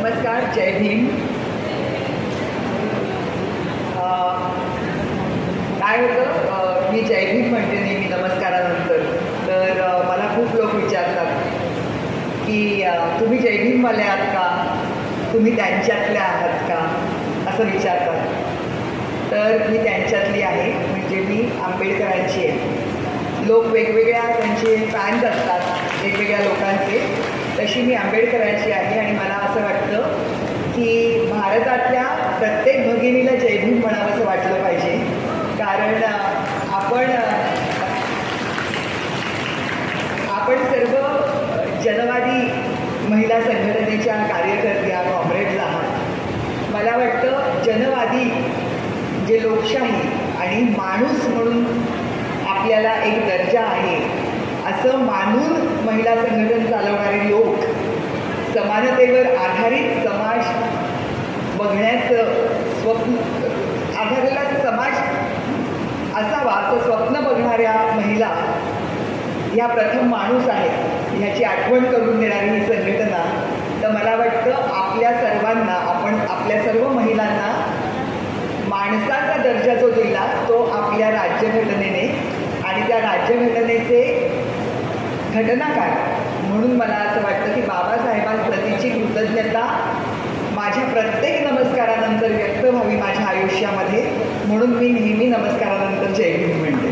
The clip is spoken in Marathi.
नमस्कार, जय भीम. काय होतं, मी जय भीम म्हणते नेहमी नमस्कारानंतर. तर मला खूप लोक विचारतात की तुम्ही जय भीमवाले आहात का, तुम्ही त्यांच्यातल्या आहात का, असं विचारतात. तर मी त्यांच्यातली आहे, म्हणजे मी आंबेडकरांची आहे. लोक वेगवेगळ्या त्यांचे फॅन्स असतात वेगवेगळ्या लोकांचे, तशी मी आंबेडकरांची आहे. आणि मला असं वाटतं की भारतातल्या प्रत्येक भगिनीला जय भीम म्हणावं असं वाटलं पाहिजे. कारण आपण सर्व जनवादी महिला संघटनेच्या कार्यकर्त्या कॉम्रेड्स आहात. मला वाटतं जनवादी जे लोकशाही आणि माणूस म्हणून आपल्याला एक दर्जा आहे असं मानून महिला संघटन चालवणारे लोक, समानतेवर आधारित समाज बघण्याचं स्वप्न, आधारलेला समाज असावा असं स्वप्न बघणाऱ्या महिला ह्या प्रथम माणूस आहेत ह्याची आठवण करून देणारी ही संघटना. तर मला वाटतं आपल्या सर्वांना, आपण आपल्या सर्व महिलांना माणसाचा दर्जा जो दिला तो आपल्या राज्यघटनेने, आणि त्या राज्यघटनेचे घटनाकार म्हणून मला असं वाटतं की बाबासाहेबांप्रतीची कृतज्ञता माझ्या प्रत्येक नमस्कारानंतर व्यक्त व्हावी माझ्या आयुष्यामध्ये. म्हणून मी नेहमी नमस्कारानंतर जय भीम म्हणते.